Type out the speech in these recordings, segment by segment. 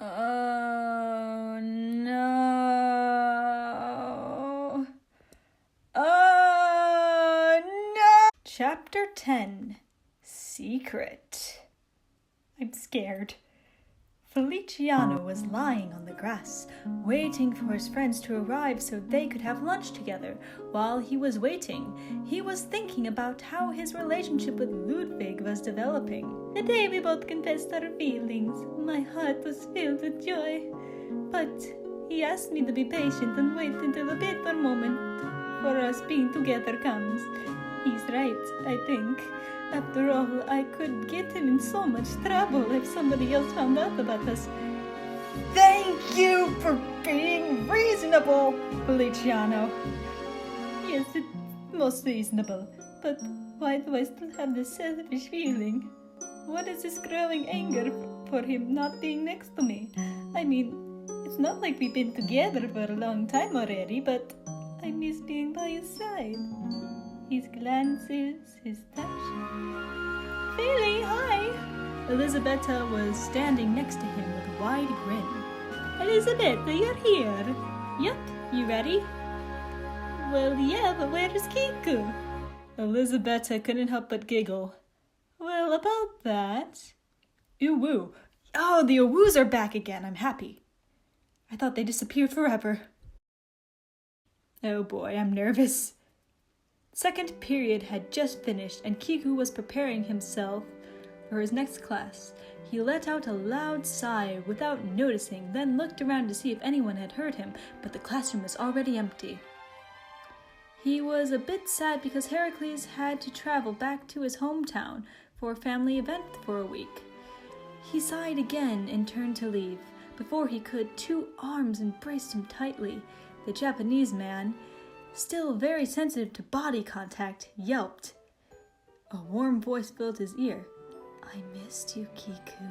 Oh no. Oh no! Chapter 10. Secret. I'm scared. Feliciano was lying on the grass, waiting for his friends to arrive so they could have lunch together. While he was waiting, he was thinking about how his relationship with Ludwig was developing. The day we both confessed our feelings, my heart was filled with joy. But he asked me to be patient and wait until a better moment for us being together comes. He's right, I think. After all, I could get him in so much trouble if somebody else found out about us. Thank you for being reasonable, Feliciano. Yes, it's most reasonable. But why do I still have this selfish feeling? What is this growing anger for him not being next to me? I mean, it's not like we've been together for a long time already, but I miss being by his side. His glances, his touch. Philly, hi! Elisabetta was standing next to him with a wide grin. Elisabetta, you're here. Yep, you ready? Well, yeah, but where is Kiku? Elisabetta couldn't help but giggle. Well, about that... Uwu. Oh, the Uwus are back again. I'm happy. I thought they disappeared forever. Oh boy, I'm nervous. Second period had just finished and Kiku was preparing himself for his next class. He let out a loud sigh without noticing, then looked around to see if anyone had heard him, but the classroom was already empty. He was a bit sad because Heracles had to travel back to his hometown for a family event for a week. He sighed again and turned to leave. Before he could, two arms embraced him tightly. The Japanese man, still very sensitive to body contact, yelped. A warm voice filled his ear. I missed you, Kiku.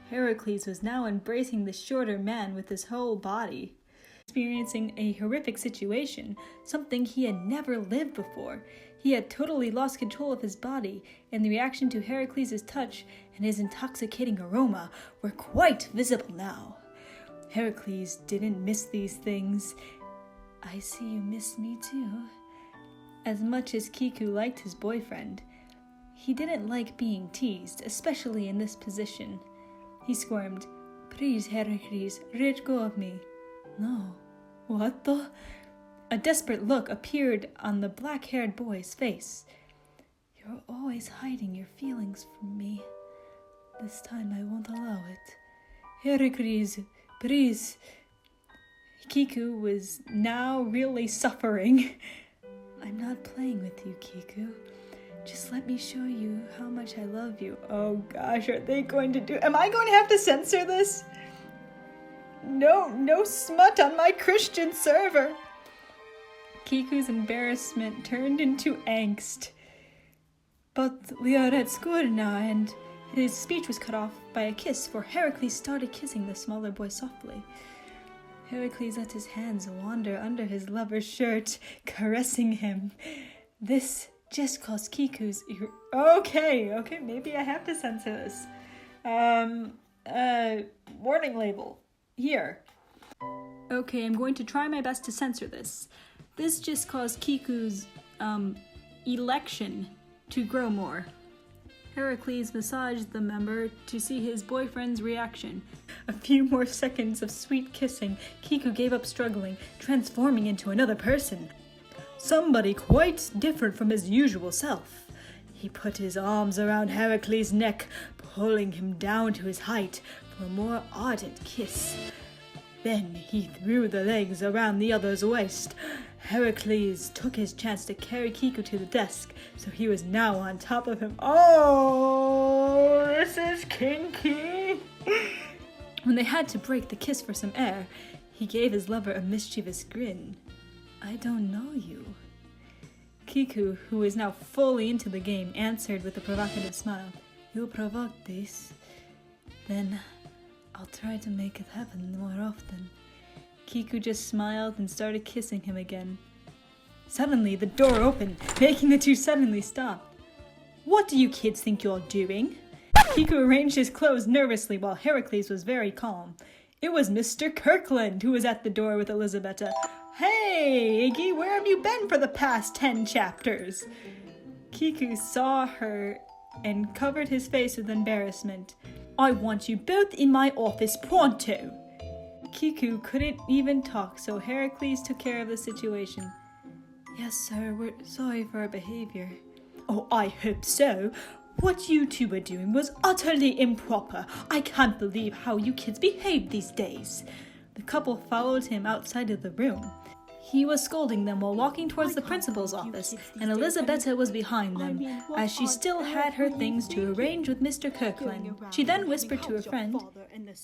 Heracles was now embracing the shorter man with his whole body. Experiencing a horrific situation, something he had never lived before. He had totally lost control of his body, and the reaction to Heracles' touch and his intoxicating aroma were quite visible now. Heracles didn't miss these things. I see you miss me too. As much as Kiku liked his boyfriend, he didn't like being teased, especially in this position. He squirmed, Please, Heracles, let go of me. No. What the? A desperate look appeared on the black-haired boy's face. You're always hiding your feelings from me. This time I won't allow it. Heracles, please. Kiku was now really suffering. I'm not playing with you, Kiku. Just let me show you how much I love you. Oh gosh, are they going to do... Am I going to have to censor this? No smut on my Christian server. Kiku's embarrassment turned into angst. But we are at school now, and his speech was cut off by a kiss, for Heracles started kissing the smaller boy softly. Heracles let his hands wander under his lover's shirt, caressing him. This just caused Kiku's ear... Okay, maybe I have to censor this. Warning label. Here. Okay, I'm going to try my best to censor this. This just caused Kiku's, election to grow more. Heracles massaged the member to see his boyfriend's reaction. A few more seconds of sweet kissing, Kiku gave up struggling, transforming into another person. Somebody quite different from his usual self. He put his arms around Heracles' neck, pulling him down to his height for a more ardent kiss. Then he threw the legs around the other's waist. Heracles took his chance to carry Kiku to the desk, so he was now on top of him. Oh, this is kinky! When they had to break the kiss for some air, he gave his lover a mischievous grin. I don't know you. Kiku, who is now fully into the game, answered with a provocative smile. You provoked this. Then I'll try to make it happen more often. Kiku just smiled and started kissing him again. Suddenly, the door opened, making the two suddenly stop. What do you kids think you're doing? Kiku arranged his clothes nervously while Heracles was very calm. It was Mr. Kirkland who was at the door with Elisabetta. "Hey, Iggy, where have you been for the past 10 chapters? Kiku saw her and covered his face with embarrassment. "I want you both in my office pronto." Kiku couldn't even talk, so Heracles took care of the situation. "Yes, sir, we're sorry for our behavior." "Oh, I hope so. What you two were doing was utterly improper. I can't believe how you kids behave these days." The couple followed him outside of the room. He was scolding them while walking towards the principal's office, and Elisabetta was behind them, as she still had her things to arrange with Mr. Kirkland. She then whispered to her friend,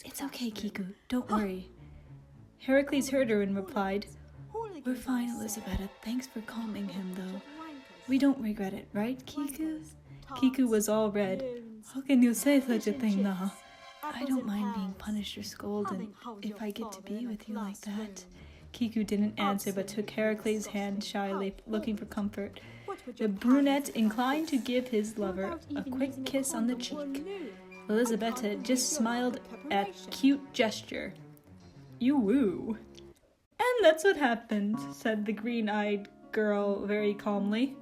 "It's okay, Kiku, don't worry." Heracles heard her and replied, "We're fine, Elisabetta. Thanks for calming him, though. We don't regret it, right, Kiku?" Kiku was all red. "How can you say such a thing now?" "I don't mind being punished or scolded if I get to be with you like that." Kiku didn't answer but took Heracles' hand shyly, looking for comfort. The brunette inclined to give his lover a quick kiss on the cheek. Elisabetta just smiled at cute gesture. "You woo." "And that's what happened," said the green-eyed girl very calmly.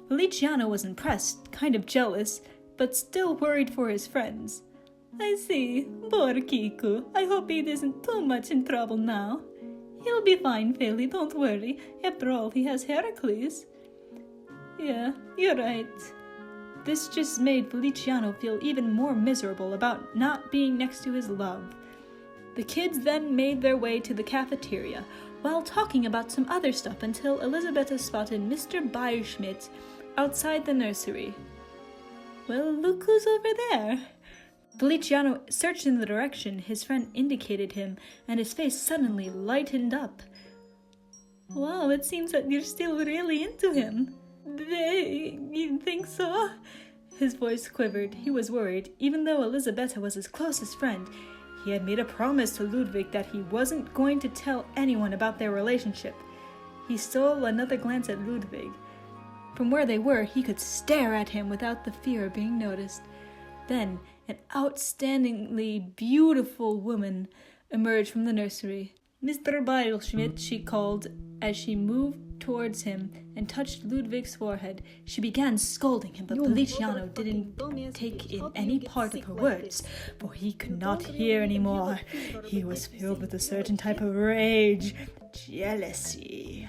Feliciano was impressed, kind of jealous, but still worried for his friends. "I see. Poor Kiku. I hope he isn't too much in trouble now." "He'll be fine, Feli, don't worry. After all, he has Heracles." "Yeah, you're right." This just made Feliciano feel even more miserable about not being next to his love. The kids then made their way to the cafeteria, while talking about some other stuff until Elisabetta spotted Mr. Beierschmidt outside the nursery. "Well, look who's over there." Feliciano searched in the direction his friend indicated him, and his face suddenly lightened up. "Wow, it seems that you're still really into him." You think so?" His voice quivered. He was worried. Even though Elisabetta was his closest friend, he had made a promise to Ludwig that he wasn't going to tell anyone about their relationship. He stole another glance at Ludwig. From where they were, he could stare at him without the fear of being noticed. Then, an outstandingly beautiful woman emerged from the nursery. "Mr. Beilschmidt," she called as she moved towards him and touched Ludwig's forehead. She began scolding him, but Feliciano didn't take in any part of her words, for he could not hear anymore. He was filled with a certain type of rage, jealousy.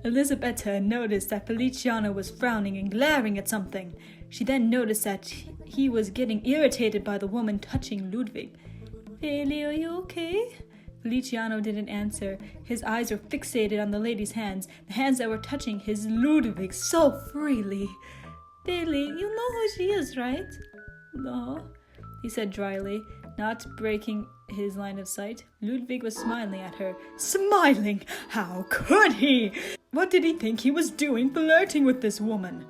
Elisabetta noticed that Feliciano was frowning and glaring at something. She then noticed that he was getting irritated by the woman touching Ludwig. "Feli, are you okay?" Feliciano didn't answer. His eyes were fixated on the lady's hands, the hands that were touching his Ludwig so freely. "Feli, you know who she is, right?" "No," he said dryly, not breaking his line of sight. Ludwig was smiling at her. Smiling? How could he? What did he think he was doing flirting with this woman?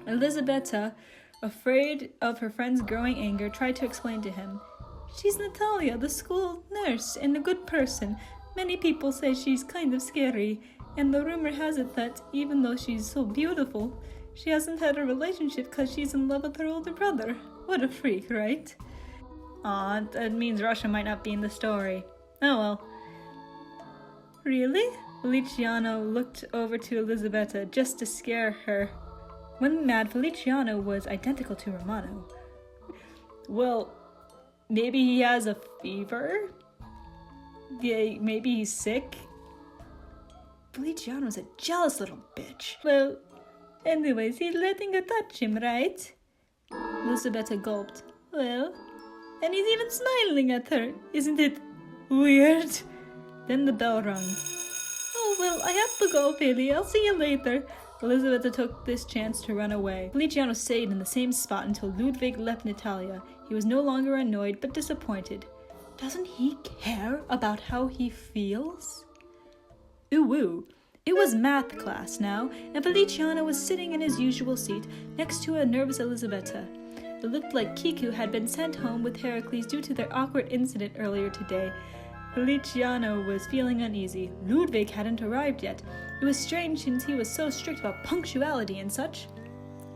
Elisabetta, afraid of her friend's growing anger, tried to explain to him. "She's Hetalia, the school nurse, and a good person. Many people say she's kind of scary, and the rumor has it that, even though she's so beautiful, she hasn't had a relationship because she's in love with her older brother. What a freak, right?" Aw, that means Russia might not be in the story. Oh well. "Really?" Feliciano looked over to Elisabetta just to scare her. When mad, Feliciano was identical to Romano. "Well, maybe he has a fever? Yeah, maybe he's sick?" Feliciano's a jealous little bitch. "Well, anyways, he's letting her touch him, right?" Elisabetta gulped. "Well, and he's even smiling at her. Isn't it weird?" Then the bell rang. "Oh, well, I have to go, Feli. I'll see you later." Elisabetta took this chance to run away. Feliciano stayed in the same spot until Ludwig left Hetalia. He was no longer annoyed, but disappointed. Doesn't he care about how he feels? Ooh. It was math class now, and Feliciano was sitting in his usual seat next to a nervous Elisabetta. It looked like Kiku had been sent home with Heracles due to their awkward incident earlier today. Feliciano was feeling uneasy. Ludwig hadn't arrived yet. It was strange since he was so strict about punctuality and such.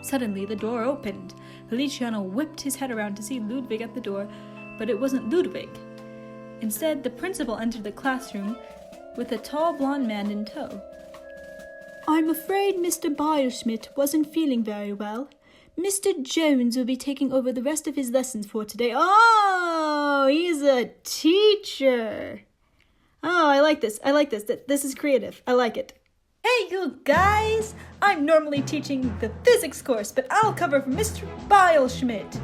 Suddenly, the door opened. Feliciano whipped his head around to see Ludwig at the door, but it wasn't Ludwig. Instead, the principal entered the classroom with a tall blonde man in tow. "I'm afraid Mr. Beierschmidt wasn't feeling very well. Mr. Jones will be taking over the rest of his lessons for today." Oh, he's a teacher. Oh, I like this. This is creative. I like it. "Hey, you guys! I'm normally teaching the physics course, but I'll cover for Mr. Beilschmidt."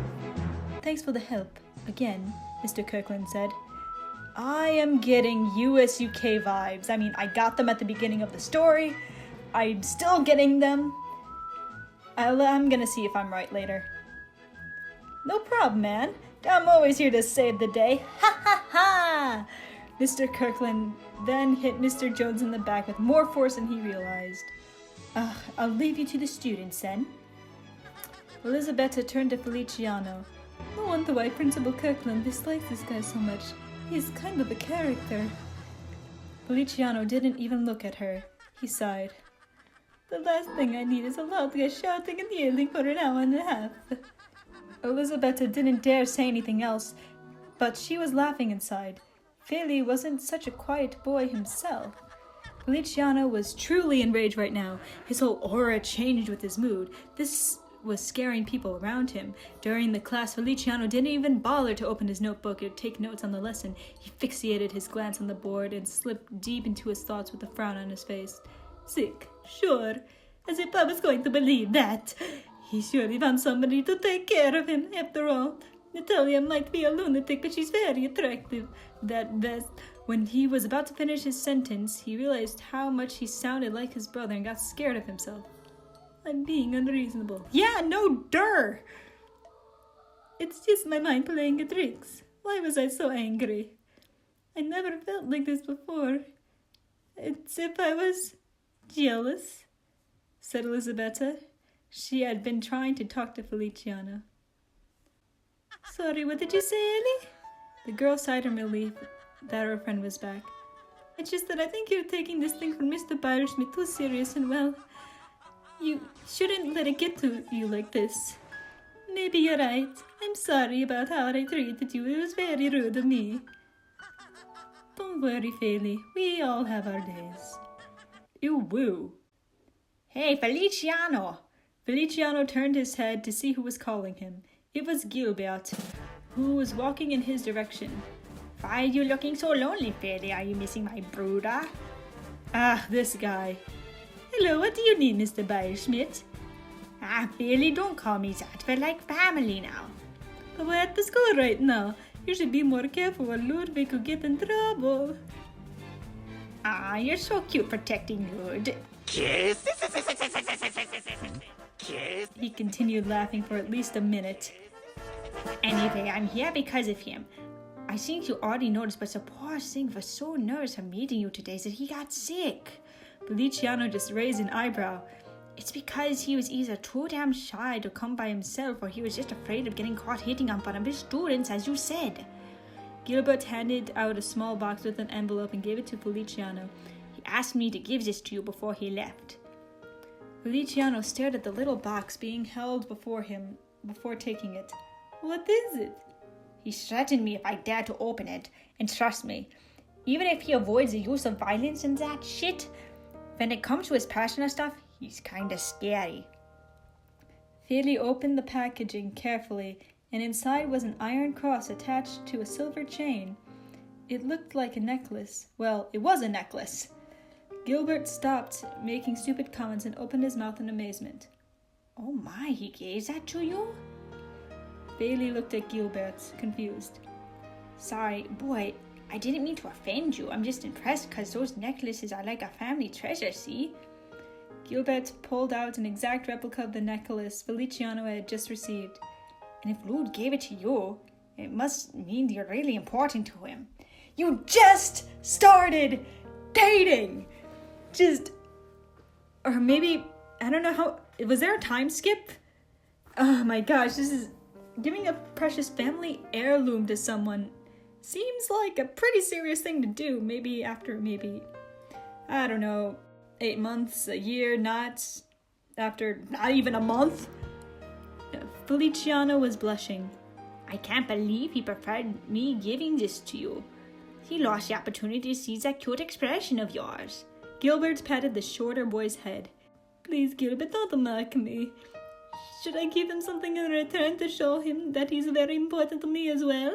"Thanks for the help, again," Mr. Kirkland said. I am getting US-UK vibes. I mean, I got them at the beginning of the story. I'm still getting them. I'm gonna see if I'm right later. "No problem, man. I'm always here to save the day. Ha ha ha!" Mr. Kirkland then hit Mr. Jones in the back with more force than he realized. "I'll leave you to the students then." Elisabetta turned to Feliciano. "No wonder why Principal Kirkland dislikes this guy so much. He's kind of a character." Feliciano didn't even look at her. He sighed. "The last thing I need is a loud guy shouting and yelling for an hour and a half." Elisabetta didn't dare say anything else, but she was laughing inside. Feli wasn't such a quiet boy himself. Feliciano was truly enraged right now. His whole aura changed with his mood. This was scaring people around him. During the class, Feliciano didn't even bother to open his notebook or take notes on the lesson. He fixated his glance on the board and slipped deep into his thoughts with a frown on his face. "Sick, sure. As if I was going to believe that. He surely found somebody to take care of him, after all. Hetalia might be a lunatic, but she's very attractive. That best." When he was about to finish his sentence, he realized how much he sounded like his brother and got scared of himself. "I'm being unreasonable." "Yeah, no, durr! It's just my mind playing a tricks. Why was I so angry? I never felt like this before. It's if I was jealous," said Elisabetta. She had been trying to talk to Feliciano. "Sorry, what did you say, Ellie?" The girl sighed in relief that her friend was back. "It's just that I think you're taking this thing from Mr. Beierschmidt too serious, and well, you shouldn't let it get to you like this. Maybe you're right. I'm sorry about how I treated you. It was very rude of me." "Don't worry, Feli. We all have our days." "Ew, woo." "Hey, Feliciano!" Feliciano turned his head to see who was calling him. It was Gilbert, who was walking in his direction. "Why are you looking so lonely, Feli? Are you missing my brother?" This guy. "Hello, what do you need, Mr. Beierschmidt?" Feli, don't call me that. We're like family now." "But we're at the school right now. You should be more careful or Ludwig could get in trouble." You're so cute protecting Lud." Kiss. Kiss. He continued laughing for at least a minute. "Anyway, I'm here because of him. I think you already noticed, but the poor thing was so nervous for meeting you today that he got sick." Feliciano just raised an eyebrow. "It's because he was either too damn shy to come by himself or he was just afraid of getting caught hitting on one of his students, as you said." Gilbert handed out a small box with an envelope and gave it to Feliciano. "He asked me to give this to you before he left." Feliciano stared at the little box being held before him before taking it. "What is it?" "He threatened me if I dared to open it, and trust me, even if he avoids the use of violence and that shit, when it comes to his personal stuff, he's kinda scary." Feli opened the packaging carefully, and inside was an iron cross attached to a silver chain. It looked like a necklace. Well, it was a necklace. Gilbert stopped making stupid comments and opened his mouth in amazement. "Oh my, he gave that to you?" Bailey looked at Gilbert, confused. "Sorry, boy, I didn't mean to offend you. I'm just impressed because those necklaces are like a family treasure, see?" Gilbert pulled out an exact replica of the necklace Feliciano had just received. "And if Lud gave it to you, it must mean you're really important to him." "You just started dating!" Or maybe, I don't know how, was there a time skip? Oh my gosh, this is, giving a precious family heirloom to someone seems like a pretty serious thing to do. Maybe after, I don't know, 8 months, a year, not after, not even a month. Feliciano was blushing. I can't believe he preferred me giving this to you. He lost the opportunity to see that cute expression of yours. Gilbert patted the shorter boy's head. Please, Gilbert, don't mock me. Should I give him something in return to show him that he's very important to me as well?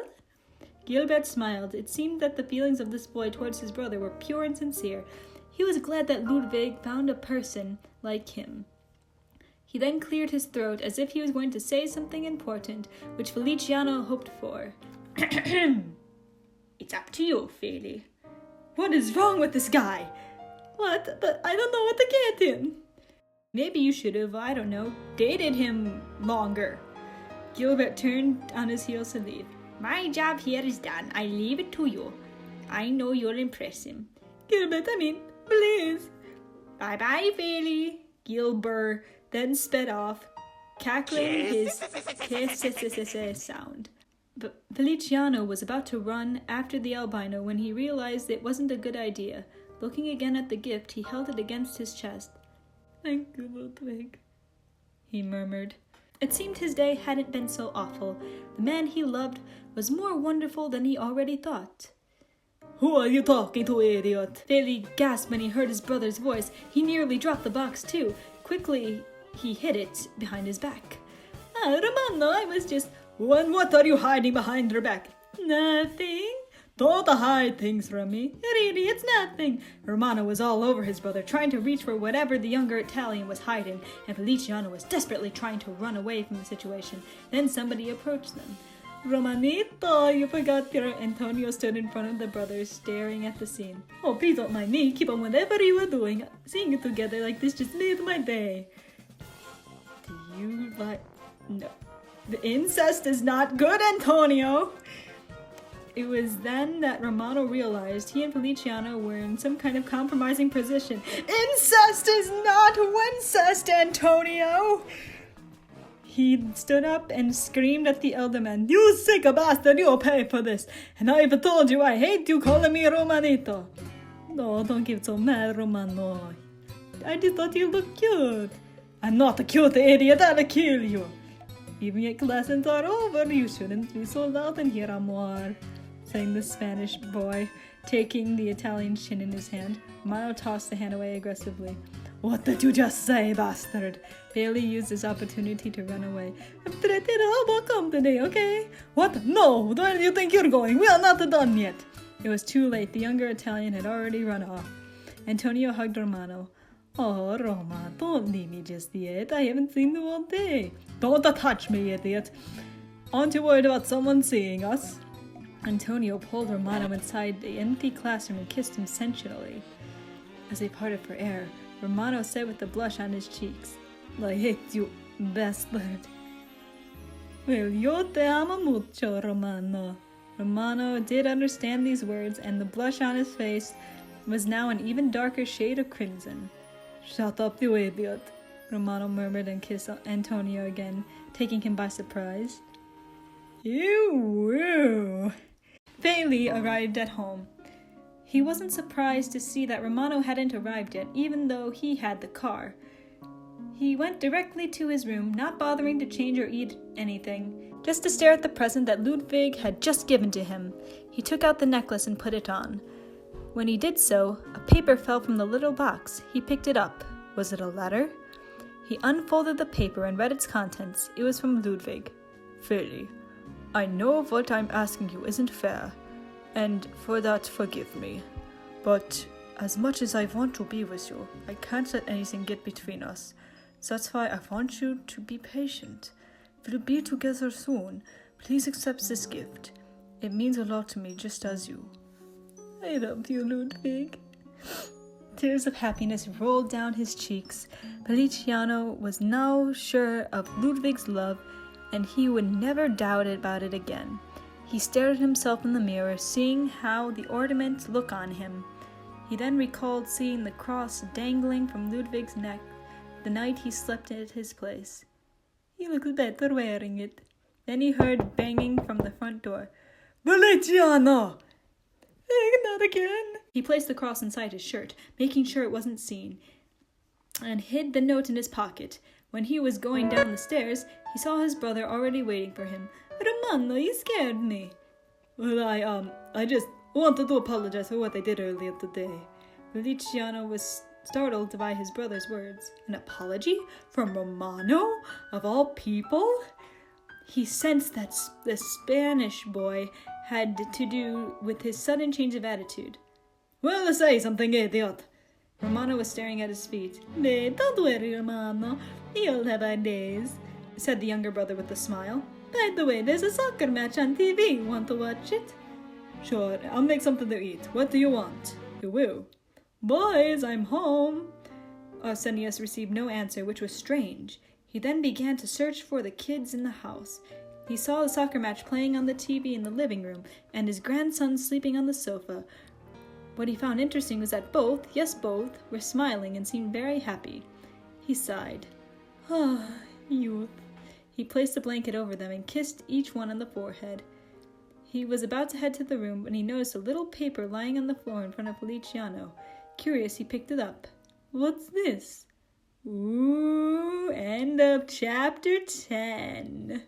Gilbert smiled. It seemed that the feelings of this boy towards his brother were pure and sincere. He was glad that Ludwig found a person like him. He then cleared his throat as if he was going to say something important, which Feliciano hoped for. It's up to you, Feli. What is wrong with this guy? What? But I don't know what to get him. Maybe you should have, I don't know, dated him longer. Gilbert turned on his heels to leave. My job here is done. I leave it to you. I know you'll impress him. Gilbert, please. Bye-bye, Feli. Gilbert then sped off, cackling his sound. But Feliciano was about to run after the albino when he realized it wasn't a good idea. Looking again at the gift, he held it against his chest. Thank you, Ludwig, he murmured. It seemed his day hadn't been so awful. The man he loved was more wonderful than he already thought. Who are you talking to, idiot? Feli gasped when he heard his brother's voice. He nearly dropped the box, too. Quickly, he hid it behind his back. Romano, I was just... And what are you hiding behind her back? Nothing. Don't hide things from me. Really, it's nothing. Romano was all over his brother, trying to reach for whatever the younger Italian was hiding, and Feliciano was desperately trying to run away from the situation. Then somebody approached them. Romanito, you forgot your... Antonio stood in front of the brothers, staring at the scene. Oh, please don't mind me. Keep on whatever you were doing. Seeing you together like this just made my day. Do you like... No. The incest is not good, Antonio! It was then that Romano realized he and Feliciano were in some kind of compromising position. Incest is not wincest, Antonio! He stood up and screamed at the elder man. You sick bastard, you'll pay for this. And I've told you I hate you calling me Romanito. No, don't get so mad, Romano. I just thought you looked cute. I'm not a cute idiot, I'll kill you. Even your lessons are over, you shouldn't be so loud in here, amor, sang the Spanish boy, taking the Italian chin in his hand. Romano tossed the hand away aggressively. What did you just say, bastard? Bailey used this opportunity to run away. I'm threatened hobo company, okay? What? No, where do you think you're going? We are not done yet. It was too late. The younger Italian had already run off. Antonio hugged Romano. Oh, Roma, don't leave me just yet. I haven't seen you all day. Don't touch me, idiot. Aren't you worried about someone seeing us? Antonio pulled Romano inside the empty classroom and kissed him sensually. As they parted for air, Romano said with a blush on his cheeks, I hate you, bastard. Well, yo te amo mucho, Romano. Romano did understand these words, and the blush on his face was now an even darker shade of crimson. Shut up, you idiot, Romano murmured and kissed Antonio again, taking him by surprise. Ew. Feli arrived at home. He wasn't surprised to see that Romano hadn't arrived yet, even though he had the car. He went directly to his room, not bothering to change or eat anything, just to stare at the present that Ludwig had just given to him. He took out the necklace and put it on. When he did so, a paper fell from the little box. He picked it up. Was it a letter? He unfolded the paper and read its contents. It was from Ludwig. Feli, I know what I'm asking you isn't fair, and for that forgive me. But as much as I want to be with you, I can't let anything get between us. So that's why I want you to be patient. We'll be together soon. Please accept this gift. It means a lot to me, just as you. I love you, Ludwig. Tears of happiness rolled down his cheeks. Feliciano was now sure of Ludwig's love, and he would never doubt about it again. He stared at himself in the mirror, seeing how the ornaments look on him. He then recalled seeing the cross dangling from Ludwig's neck the night he slept at his place. He looks better wearing it. Then he heard banging from the front door. Feliciano! Not again. He placed the cross inside his shirt, making sure it wasn't seen, and hid the note in his pocket. When he was going down the stairs, he saw his brother already waiting for him. Romano, you scared me. Well, I just wanted to apologize for what I did earlier today. Feliciano was startled by his brother's words. An apology? From Romano? Of all people? He sensed that the Spanish boy had to do with his sudden change of attitude. Well, say something, idiot. Romano was staring at his feet. Nay, don't worry, Romano. We all have our days, said the younger brother with a smile. By the way, there's a soccer match on TV. Want to watch it? Sure, I'll make something to eat. What do you want? You will. Boys, I'm home. Arsenius received no answer, which was strange. He then began to search for the kids in the house. He saw the soccer match playing on the TV in the living room, and his grandson sleeping on the sofa. What he found interesting was that both, yes both, were smiling and seemed very happy. He sighed. Ah, youth. He placed a blanket over them and kissed each one on the forehead. He was about to head to the room when he noticed a little paper lying on the floor in front of Feliciano. Curious, he picked it up. What's this? Ooh, end of chapter 10.